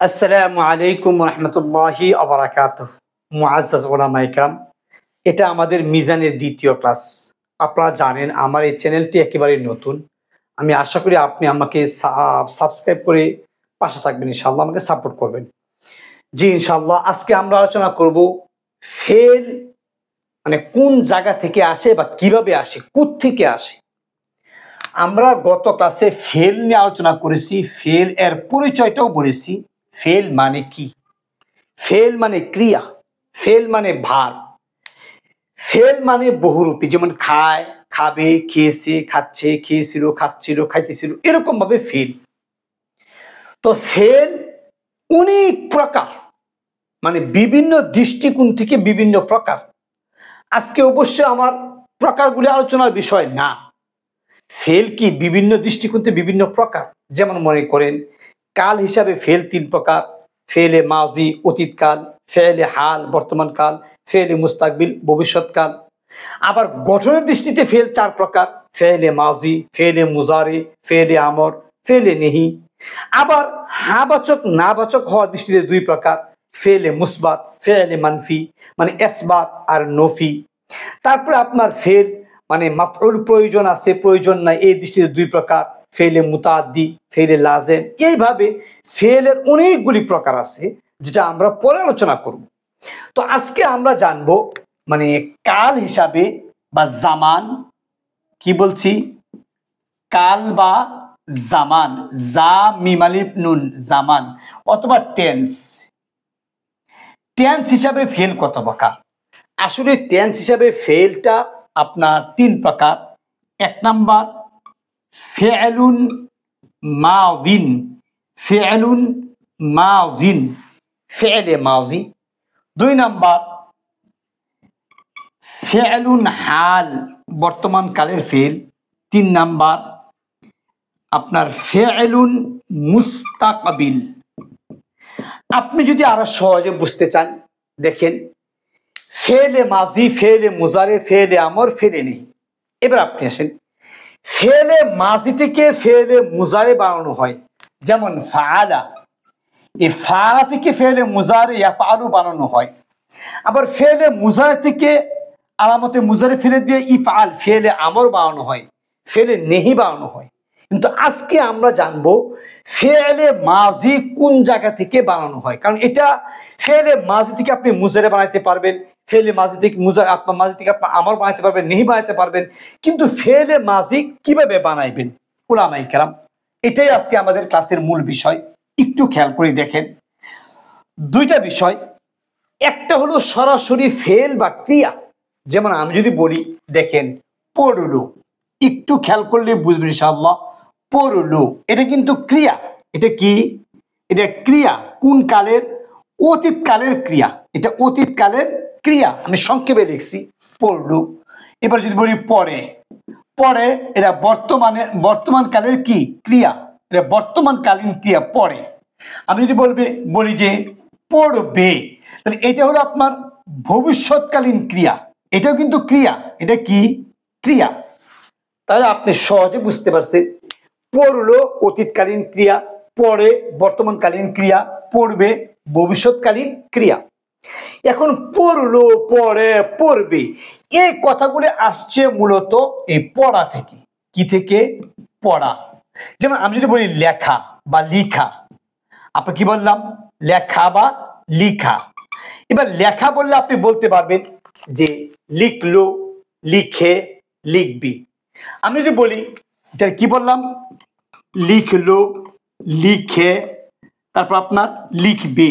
আসসালামু আলাইকুম রহমতুল্লাহি আবরাকাতুহ। মুআজ্জাজ উলামায়ে কেরাম, এটা আমাদের মিজানের দ্বিতীয় ক্লাস। আপনারা জানেন আমার এই চ্যানেলটি একেবারে নতুন। আমি আশা করি আপনি আমাকে সাবস্ক্রাইব করে পাশে থাকবেন, ইনশাআল্লাহ আমাকে সাপোর্ট করবেন। জি ইনশাআল্লাহ, আজকে আমরা আলোচনা করব ফেল মানে কোন জায়গা থেকে আসে বা কিভাবে আসে, কোত্থেকে আসে। আমরা গত ক্লাসে ফেল নিয়ে আলোচনা করেছি, ফেল এর পরিচয়টাও বলেছি। ফেল মানে কি? ফেল মানে ক্রিয়া, ফেল মানে ভার, ফেল মানে বহুরূপী, যেমন খায়, খাবে, খেয়েছে, খাচ্ছে, খেয়েছিল, খাচ্ছিল, খাইতেছিল, এরকম ভাবে ফেল। তো ফেল অনেক প্রকার, মানে বিভিন্ন দৃষ্টিকোণ থেকে বিভিন্ন প্রকার। আজকে অবশ্যই আমার প্রকারগুলি আলোচনার বিষয় না। ফেল কি বিভিন্ন দৃষ্টিকোণ থেকে বিভিন্ন প্রকার। যেমন মনে করেন কাল হিসাবে ফেল তিন প্রকার: ফেলে মাজি অতীতকাল, ফেলে হাল বর্তমানকাল, ফেলে মুস্তাকবিল ভবিষ্যৎকাল। আবার গঠনের দৃষ্টিতে ফেল চার প্রকার: ফেলে মাজি, ফেলে মুজারে, ফেলে আমর, ফেলে নেহি। আবার হাবাচক নাবাচক হওয়ার দৃষ্টিতে দুই প্রকার: ফেলে মুসবাত, ফেলে মানফি, মানে এসবাত আর নফি। তারপরে আপনার ফেল মানে মাফউল প্রয়োজন আছে, প্রয়োজন নাই, এই দৃষ্টিতে দুই প্রকার: ফেলে মুতাআদ্দি, ফেলে লাজেম। এইভাবে ফেলের অনেকগুলি প্রকার আছে, যেটা আমরা পরে আলোচনা করব। তো আজকে আমরা জানবো মানে কাল হিসাবে বা জামান, কি বলছি, কাল বা জামান, জা মিম আলিফ নুন, জামান, অথবা টেন্স। টেন্স হিসাবে ফেল কত প্রকার? আসলে টেন্স হিসাবে ফেলটা আপনার তিন প্রকার। এক নাম্বার ফেলুন মাযিন, ফেলুন মাযিন, ফেলে মাজি। দুই নাম্বার ফেলুন হাল, বর্তমান কালের ফেল। তিন নাম্বার আপনার ফেলুন মুস্তাকবিল। আপনি যদি আরো সহজে বুঝতে চান, দেখেন ফেলে মাজি, ফেলে মুজারে, ফেলে আমর, ফেলে নেই। এবার আপনি আসেন, ফেলে মাজি থেকে ফেলে মুজারে বানানো হয়, যেমন ফাআলা। এই ফাআলা থেকে ফেলে মুজারে ইয়াফআলু বানানো হয়। আবার ফেলে মুজারে থেকে আলামতে মুজারে ফেলে দিয়ে ইফআল, ফেলে আমর বানানো হয়, ফেলে নেহি বানানো হয়। কিন্তু আজকে আমরা জানবো ফেলে মাজি কোন জায়গা থেকে বানানো হয়। কারণ এটা ফেলে মাজি থেকে আপনি মুজারে বানাইতে পারবেন, ফেলে মাজি থেকে আপনার মাজি থেকে আপনি আমর বানাইতে পারবেন, নেহি বানাইতে পারবেন। কিন্তু ফেলে মাজি কিভাবে বানাইবেন উলামায়ে কেরাম, এটাই আজকে আমাদের ক্লাসের মূল বিষয়। একটু খেয়াল করে দেখেন দুইটা বিষয়। একটা হলো সরাসরি ফেল বা ক্রিয়া, যেমন আমি যদি বলি, দেখেন পড়লো, একটু খেয়াল করলে বুঝবেন ইনশাআল্লাহ। পড়লো এটা কিন্তু ক্রিয়া। এটা কি? এটা ক্রিয়া। কোন কালের? অতীত কালের ক্রিয়া। এটা অতীত কালের ক্রিয়া, আমি সংক্ষেপে লিখছি পড়লো। এবার যদি বলি পড়ে, পড়ে এটা বর্তমান কালের কি ক্রিয়া, এটা বর্তমানকালীন ক্রিয়া পড়ে। আমি যদি বলি যে পড়বে, তাহলে এটা হলো আপনার ভবিষ্যৎকালীন ক্রিয়া, এটাও কিন্তু ক্রিয়া। এটা কি? ক্রিয়া। তাহলে আপনি সহজে বুঝতে পারছেন, পড়লো অতীতকালীন ক্রিয়া, পড়ে বর্তমানকালীন ক্রিয়া, পড়বে ভবিষ্যৎকালীন ক্রিয়া। এখন পড়লো, পড়ে, পড়বে, এই কথাগুলো আসছে মূলত এই পড়া থেকে। কি থেকে? পড়া। যেমন আমি যদি বলি লেখা বা লিখা, আপনি কি বললাম? লেখা বা লিখা। এবার লেখা বললে আপনি বলতে পারবেন যে লিখলো, লিখে, লিখবি। আমি যদি বলি, তাহলে কি বললাম? লিখলো, লিখে, তারপর আপনার লিখবে,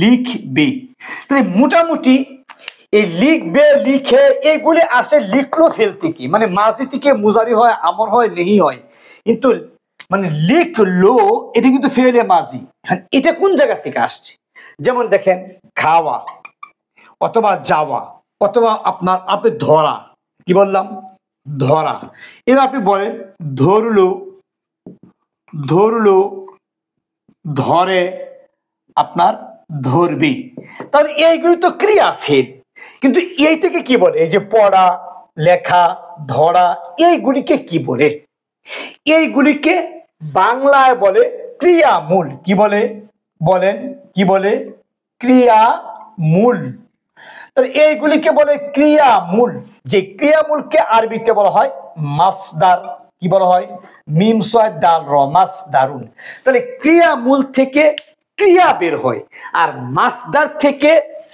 লিখবে। তাহলে মোটামুটি এই লিখবে, লিখে, এগুলি আসে লিখলো ফেল থেকে, মানে মাজি থেকে মুজারি হয়, আমর হয়, নেহি হয়। কিন্তু মানে লিখলো এটা কিন্তু ফেলে মাজি। এটা কোন জায়গা থেকে আসছে? যেমন দেখেন খাওয়া, অথবা যাওয়া, অথবা আপনি ধরা। কি বললাম? ধরা। এবার আপনি বলেন ধরলো, ধরলো, ধরে, আপনার ধরবি। তাহলে এইগুলি তো ক্রিয়া ফেল। কিন্তু এইটাকে কি বলে? এই যে পড়া, লেখা, ধরা, এইগুলিকে কি বলে? এইগুলিকে বাংলায় বলে ক্রিয়ামূল। কি বলে? বলেন কি বলে? ক্রিয়ামূল। তাহলে এইগুলিকে বলে ক্রিয়ামূল। যে ক্রিয়ামূলকে আরবিতে বলা হয় মাসদার। কি বলা হয়? মিম সয়দ দাল র, মাসদারুন। তাহলে ক্রিয়ামূল থেকে ক্রিয়া বের হয়, আর মাসদার থেকে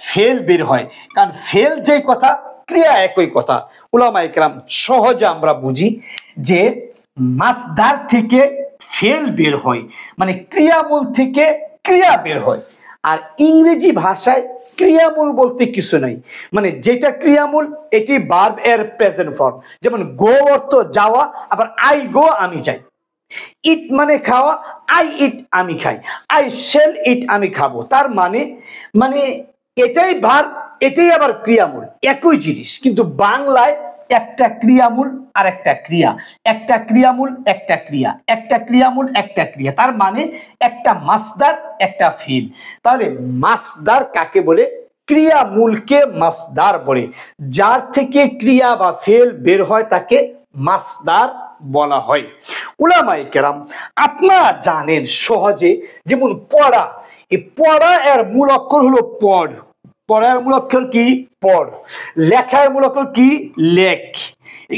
ফেল বের হয়। কারণ ফেল যে কথা, ক্রিয়া একই কথা। উলামা ইকরাম সহজে আমরা বুঝি যে মাসদার থেকে ফেল বের হয়, মানে ক্রিয়ামূল থেকে ক্রিয়া বের হয়। আর ইংরেজি ভাষায় ক্রিয়ামূল বলতে কিছু নাই, মানে যেটা ক্রিয়ামূল এটি ভার্ব এর প্রেজেন্ট ফর্ম। যেমন গো অর্থ যাওয়া, আবার আই গো আমি যাই। ইট মানে খাওয়া, আই ইট আমি খাই, আই শেল ইট আমি খাবো। তার মানে মানে এটাই ভার্ব, এটাই আবার ক্রিয়ামূল, একই জিনিস। কিন্তু বাংলায় একটা ক্রিয়ামূল আর একটা ক্রিয়া, একটা ক্রিয়ামূল একটা ক্রিয়া, একটা ক্রিয়ামূল একটা ক্রিয়া। তার মানে একটা মাসদার একটা ফিল। তাহলে মাসদার কাকে বলে? ক্রিয়ামূলকে মাসদার বলে। যার থেকে ক্রিয়া বা ফেল বের হয় তাকে মাসদার বলা হয়। উলামায়ে কেরাম আপনারা জানেন সহজে, যেমন পড়া, এই পড়া এর মূল অক্ষর হলো পড়। পড়ার মূল অক্ষর কি? পড়। লেখার মূল অক্ষর কি? লেখ।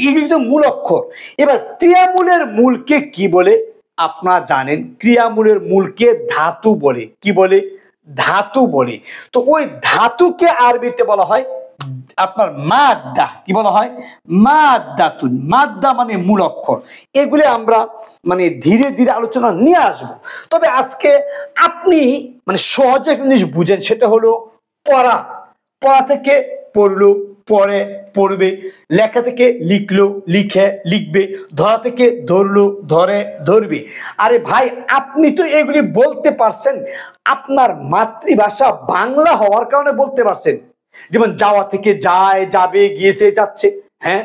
এগুলি তো মূল অক্ষর। এবার ক্রিয়ামূলের মূলকে কি বলে? আপনারা জানেন ক্রিয়ামূলের মূলকে ধাতু বলে। কি বলে? ধাতু বলে। তো ওই ধাতুকে আরবিতে বলা হয় আপনার মাদ্দা। কি বলা হয়? মাদ্দাতুন। মাদ্দা মানে মূল অক্ষর। এগুলি আমরা মানে ধীরে ধীরে আলোচনা নিয়ে আসব। তবে আজকে আপনি মানে সহজে একটা জিনিস বুঝেন, সেটা হলো পড়া। পড়া থেকে পড়লো, পড়ে, পড়বে। লেখা থেকে লিখলো, লিখে, লিখবে। ধরা থেকে ধরলো, ধরে, ধরবে। আরে ভাই, আপনি তো এগুলি বলতে পারছেন, আপনার মাতৃভাষা বাংলা হওয়ার কারণে বলতে পারছেন। যেমন যাওয়া থেকে যায়, যাবে, গিয়েছে, যাচ্ছে। হ্যাঁ,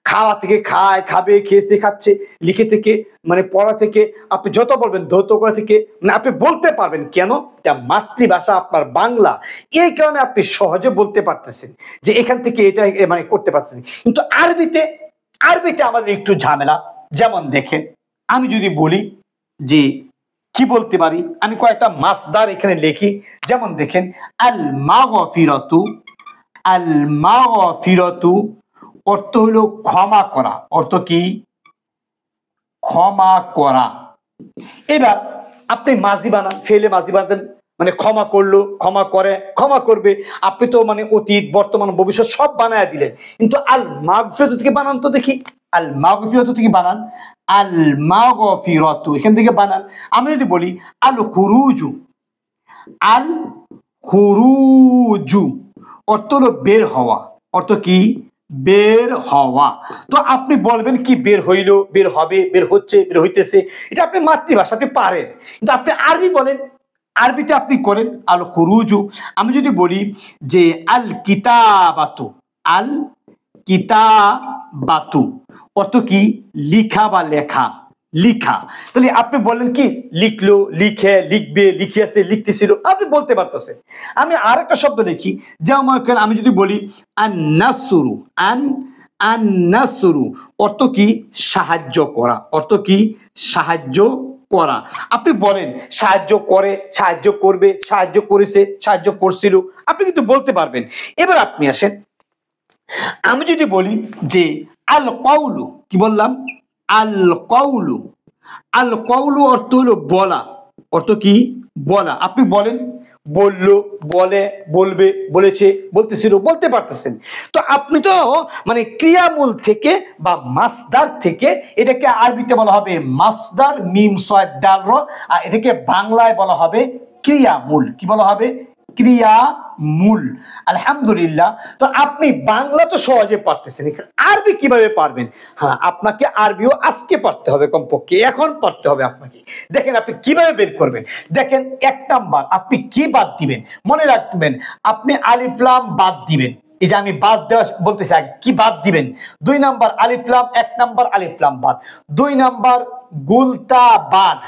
খাওয়া থেকে খায়, খাবে, খেয়েছে, খাচ্ছে। লিখে থেকে মানে পড়া থেকে আপনি যত বলবেন, ধৌত করা থেকে মানে আপনি বলতে পারবেন। কেন? এটা মাতৃভাষা আপনার বাংলা, এই কারণে আপনি সহজে বলতে পারতেছেন যে এখান থেকে এটা মানে করতে পারছেন। কিন্তু আরবিতে, আরবিতে আমাদের একটু ঝামেলা। যেমন দেখেন, আমি যদি বলি যে কি বলতে পারি, আমি কয়েকটা মাসদার এখানে লিখি। যেমন দেখেন, আল মাগফিরাতু। আল মাগফিরাতু অর্থ হলো ক্ষমা করা। অর্থ কি? ক্ষমা করা। এবার আপনি মাজি বানান, ফেলে মাজি বানাতেন, মানে ক্ষমা করলো, ক্ষমা করে, ক্ষমা করবে। আপনি তো মানে অতীত, বর্তমান, ভবিষ্যৎ সব বানায় দিলেন। কিন্তু আল মাগফিরাতু থেকে বানান তো দেখি। আল মাগফিরাতু থেকে বানান। আল মাগফিরাতু এখান থেকে বানান। আমি যদি বলি আল খুরুজু। আল খুরুজু অর্থ হলো বের হওয়া। অর্থ কি? বের হওয়া। তো আপনি বলবেন কি? বের হইলো, বের হবে, বের হচ্ছে, বের হইতেছে। এটা আপনি মাতৃভাষা, আপনি পারেন। কিন্তু আপনি আরবি বলেন, আরবিতে আপনি করেন আল খুরুজু। আমি যদি বলি যে আল কিতাবাতু। আল কিতাবাতু অর্থ কি? লিখা বা লেখা, লিখা। তাহলে আপনি বলেন কি? লিখলো, লিখে, লিখবে, লিখিয়েছে, লিখতেছিল, আপনি বলতে পারতেছেন। আমি আরেকটা শব্দ লিখি, যেমন আমি যদি বলি আন নাসরু। আন আন নাসরু অর্থ কি? সাহায্য করা। অর্থ কি? সাহায্য করা। আপনি বলেন সাহায্য করে, সাহায্য করবে, সাহায্য করেছে, সাহায্য করছিল, আপনি কিন্তু বলতে পারবেন। এবার আপনি আসেন, আমি যদি বলি যে আল কওলু। কি বললাম? আল কওলু। আল কওলু অর্থ হলো বলা। অর্থ কি? বলা। আপনি বলেন, বললো, বলে, বলবে, বলেছে, বলতেছিল, বলতে পারতেছেন। তো আপনি তো মানে ক্রিয়ামূল থেকে বা মাসদার থেকে, এটাকে আরবিতে বলা হবে মাসদার, মিম সয়দ দাল র। আর এটাকে বাংলায় বলা হবে ক্রিয়ামূল। কি বলা হবে? ক্রিয়ামূল। আলহামদুলিল্লাহ। তো আপনি বাংলা তো সহজে পারতেছেন, আরবি কিভাবে পারবেন? হ্যাঁ, আপনাকে আরবিও আজকে পারতে হবে, কমপক্ষে এখন পারতে হবে আপনাকে। দেখেন আপনি কিভাবে বের করবেন। দেখেন, 1 নাম্বার আপনি কি বাদ দিবেন, মনে রাখবেন। আপনি আলিফ লাম বাদ দিবেন। এই যে আমি বাদ দেওয়া বলতেছি, কি বাদ দিবেন? 2 নাম্বার আলিফ লাম, 1 নাম্বার আলিফ লাম বাদ। 2 নাম্বার গুলতা বাদ।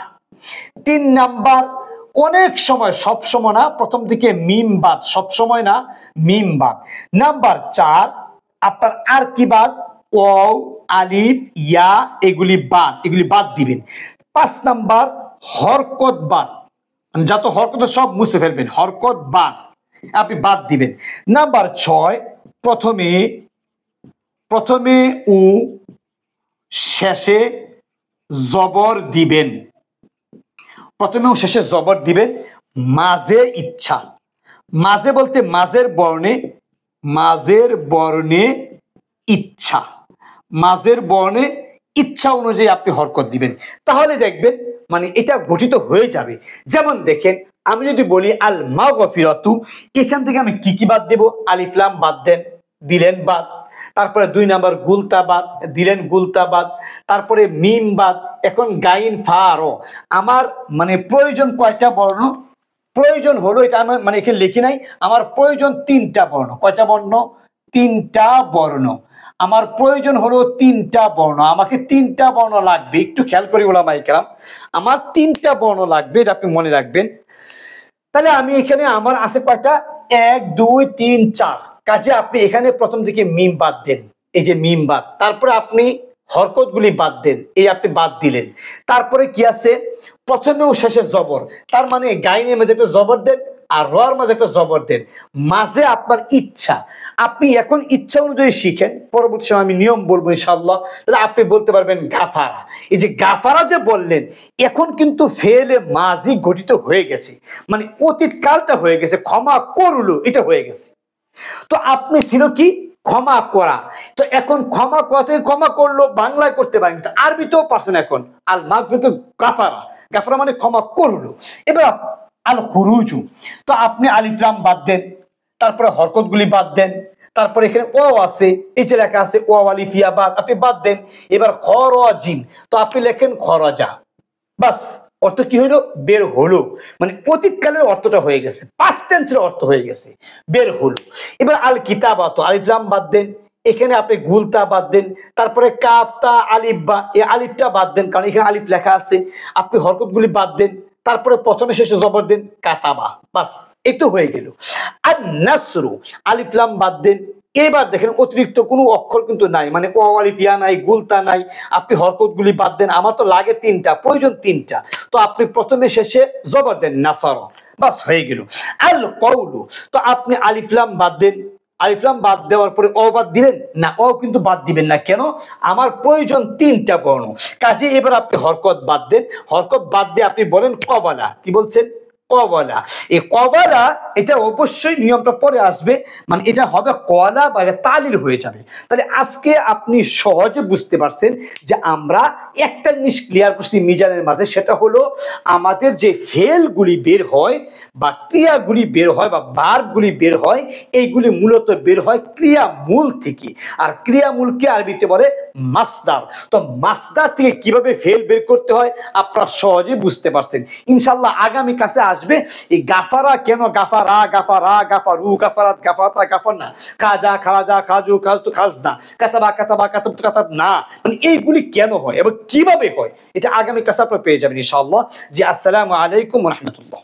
3 নাম্বার অনেক সময়, সব সময় না, প্রথম দিকে মিম বাদ, সব সময় না, মিম বাদ। নাম্বার 4 আপনার আর কি বাদ? ওয়াও, আলিফ, ইয়া, এগুলি বাদ, এগুলি বাদ দিবেন। 5 নাম্বার হরকত বাদ। যত হরকত সব মুছে ফেলবেন, হরকত বাদ, আপনি বাদ দিবেন। নাম্বার 6, প্রথমে উ, শেষে জবর দিবেন। প্রথমে ও শেষে জবর দিবেন। মাঝে ইচ্ছা, মাঝে বলতে মাঝের বর্ণে ইচ্ছা, মাঝের বর্ণে ইচ্ছা অনুযায়ী আপনি হরকত দিবেন, তাহলে দেখবেন মানে এটা গঠিত হয়ে যাবে। যেমন দেখেন, আমি যদি বলি আল মাগফিরাতু, এখান থেকে আমি কি বাদ দেব? আলিফ লাম বাদ দেন, দিলেন বাদ। তারপরে 2 নাম্বার গুলতা বাদ, দিলেন গুলতা বাদ। তারপরে মিম বাদ। এখন গাইন ফা র, আমার মানে প্রয়োজন কয়টা বর্ণ? প্রয়োজন হলো, এটা আমার মানে এখানে লিখি নাই, আমার প্রয়োজন 3টা বর্ণ। কয়টা বর্ণ? 3টা বর্ণ। আমার প্রয়োজন হলো 3টা বর্ণ, আমাকে 3টা বর্ণ লাগবে। একটু খেয়াল করি ওলামায়ে কেরাম, আমার 3টা বর্ণ লাগবে, এটা আপনি মনে রাখবেন। তাহলে আমি এখানে আমার আছে কয়টা? 1 2 3 4। কাজে আপনি এখানে প্রথম দিকে মিম বাদ দেন, এই যে মিম বাদ। তারপরে আপনি হরকতগুলি বাদ দেন, এই আপনি বাদ দিলেন। তারপরে কি আছে? প্রথমে ও শেষে জবর, তার মানে গাইনের মধ্যে একটা জবর দেন আর রর মধ্যে একটা জবর দেন। মাঝে আপনার ইচ্ছা, আপনি এখন ইচ্ছা অনুযায়ী শিখেন, পরবর্তী সময় আমি নিয়ম বলবো ইনশাআল্লাহ। তাহলে আপনি বলতে পারবেন গাফারা। এই যে গাফারা যে বললেন, এখন কিন্তু ফেলে মাঝি গঠিত হয়ে গেছে, মানে অতীত কালটা হয়ে গেছে, ক্ষমা করলো এটা হয়ে গেছে। তো আপনি ছিল কি? ক্ষমা করা। তো এখন ক্ষমা করা থেকে ক্ষমা করলো, বাংলায় করতে পারেন, কিন্তু আরবিতেও পারছেন এখন। আল মাগফিরাতু গাফারা, গাফারা মানে ক্ষমা করলো। এবার আল খুরুজু, তো আপনি আলিফ লাম বাদ দেন, তারপরে হরকতগুলি বাদ দেন। তারপরে এখানে ও আছে, এই যে লেখা আছে ও আলিফ ইয়া বাদ, আপনি বাদ দেন। এবার খরাজিন, তো আপনি লেখেন খরাজা। বাস, অর্থ কি হইলো? বের হলো। মানে অতীতকালের অর্থটা হয়ে গেছে, পাস্ট টেন্সের অর্থ হয়ে গেছে, বের হলো। এবার আল কিতাবাত, আলিফ লাম বাদ দেন, এখানে আপনি গুলতা বাদ দেন। তারপরে কাফ তা আলিফ বা, এই আলিফটা বাদ দেন, কারণ এখানে আলিফ লেখা আছে। আপনি হরকতগুলি বাদ দেন, তারপরে প্রথমে শেষে জবর দেন, কাতাবা। বাস, এই তো হয়ে গেল। আর নাসরু, আলিফ লাম বাদ দেন। এবার দেখেন অতিরিক্ত কোনো অক্ষর কিন্তু নাই, মানে ও আলিফ ইয়া নাই, গুলতা নাই। আপনি হরকতগুলি বাদ দেন, আমার তো লাগে 3টা, প্রয়োজন 3টা। তো আপনি প্রথমে শেষে জবর দেন, নাসার। বাস, হয়ে গেল। আল কওলু, তো আপনি আলিফ লাম বাদ দেন। আলিফ লাম বাদ দেওয়ার পরে ও বাদ দিবেন না? ও কিন্তু বাদ দিবেন না, কেন? আমার প্রয়োজন 3টা বর্ণ। কাজে এবার আপনি হরকত বাদ দেন। হরকত বাদ দিয়ে আপনি বলেন কবালা। কি বলছেন? কবালা। এই কবালা, এটা অবশ্যই নিয়মটা পরে আসবে, মানে এটা হবে কলা বা তালিল হয়ে যাবে। তাহলে আজকে আপনি সহজে বুঝতে পারছেন যে আমরা একটা জিনিস ক্লিয়ার করছি মিজানের মাঝে, সেটা হলো আমাদের যে ফেলগুলি বের হয় বা ক্রিয়াগুলি বের হয় বা ভার্বগুলি বের হয়, এইগুলি মূলত বের হয় ক্রিয়া মূল থেকে। আর ক্রিয়া মূলকে আরবিতে বলে মাসদার। তো মাসদার থেকে কিভাবে ফেল বের করতে হয় আপনারা সহজে বুঝতে পারছেন। ইনশাআল্লাহ আগামী কাছে আসবে এই গাফারা কেন, গাফারা, গাফারা, গাফারু, গাফারাত, গাফাতা, গাফার না, খাজা, খালাজা, খাজু, খাজতু, খাজনা, কাতাবা, কাতাবা, কাতাবতু, কাতাব না, মানে এইগুলি কেন হয় এবং কিভাবে হয়, এটা আগামী কাছে আপনারা পেয়ে যাবেন ইনশাআল্লাহ। জি, আসসালামু আলাইকুম ওয়া রাহমাতুল্লাহ।